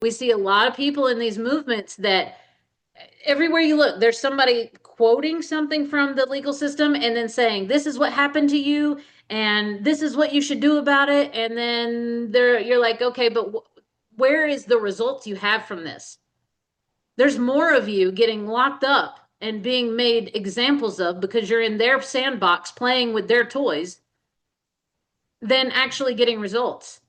We see a lot of people in these movements that everywhere you look, there's somebody quoting something from the legal system and then saying, this is what happened to you and this is what you should do about it. And then you're like, okay, but where is the results you have from this? There's more of you getting locked up and being made examples of because you're in their sandbox playing with their toys than actually getting results.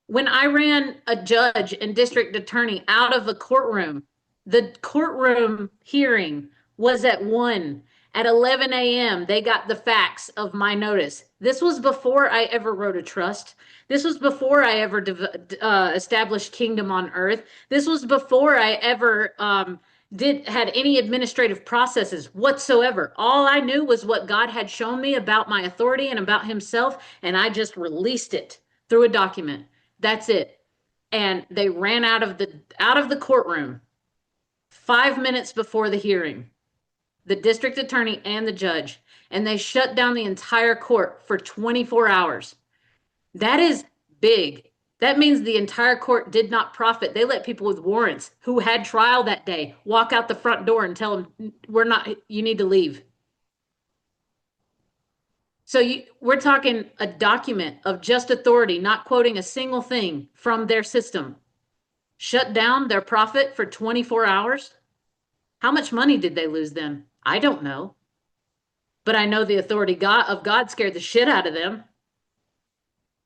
When I ran a judge and district attorney out of a courtroom, the courtroom hearing was at 1. At 11 a.m., they got the facts of my notice. This was before I ever wrote a trust. This was before I ever established kingdom on earth. This was before I ever had any administrative processes whatsoever. All I knew was what God had shown me about my authority and about himself, and I just released it through a document. That's it. And they ran out of the courtroom 5 minutes before the hearing, the district attorney and the judge, and they shut down the entire court for 24 hours. That is big. That means the entire court did not profit. They let people with warrants who had trial that day walk out the front door and tell them, you need to leave. So we're talking a document of just authority, not quoting a single thing from their system. Shut down their profit for 24 hours. How much money did they lose then? I don't know. But I know the authority of God scared the shit out of them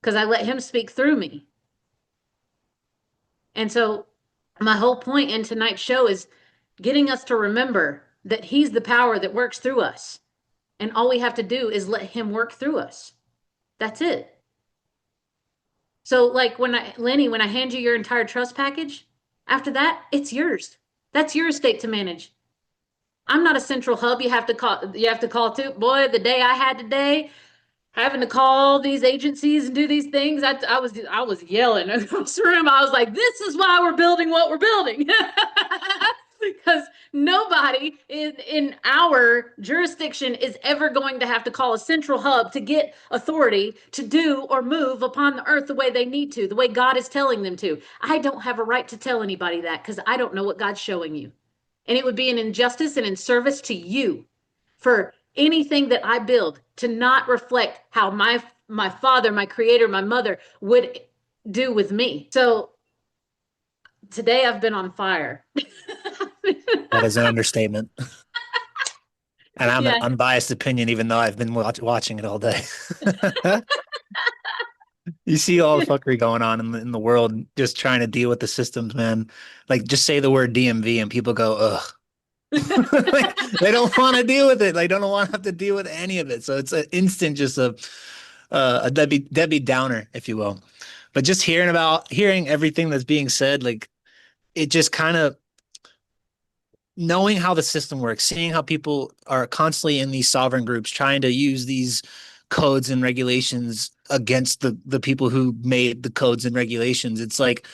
because I let him speak through me. And so my whole point in tonight's show is getting us to remember that he's the power that works through us. And all we have to do is let him work through us. That's it. So like Lenny, when I hand you your entire trust package, after that, it's yours. That's your estate to manage. I'm not a central hub you have to call to. Boy, the day I had today, having to call these agencies and do these things, I was yelling across the room. I was like, this is why we're building what we're building. Because nobody in our jurisdiction is ever going to have to call a central hub to get authority to do or move upon the earth the way they need to, the way God is telling them to. I don't have a right to tell anybody that because I don't know what God's showing you. And it would be an injustice and in service to you for anything that I build to not reflect how my father, my creator, my mother would do with me. So today I've been on fire. That is an understatement. And I'm an Yeah. unbiased opinion, even though I've been watching it all day. You see all the fuckery going on in the world, just trying to deal with the systems, man. Like, just say the word DMV and people go, ugh. Like, they don't want to deal with it. They don't want to have to deal with any of it. So it's an instant, just a Debbie Downer, if you will. But just hearing everything that's being said, like, it just kind of knowing how the system works, seeing how people are constantly in these sovereign groups trying to use these codes and regulations against the people who made the codes and regulations. It's like,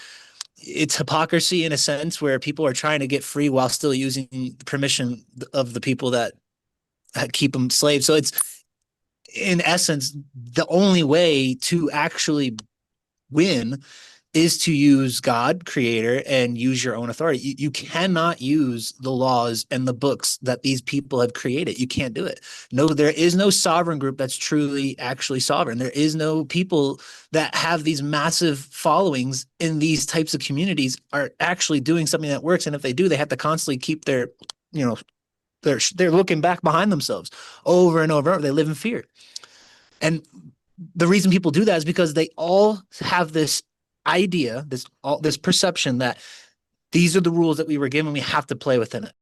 it's hypocrisy in a sense where people are trying to get free while still using the permission of the people that keep them slaves. So it's, in essence, the only way to actually win is to use God, creator, and use your own authority. You cannot use the laws and the books that these people have created. You can't do it. No, there is no sovereign group that's truly actually sovereign. There is no people that have these massive followings in these types of communities are actually doing something that works. And if they do, they have to constantly keep their, they're looking back behind themselves over and over. They live in fear. And the reason people do that is because they all have this idea, this perception that these are the rules that we were given. We have to play within it.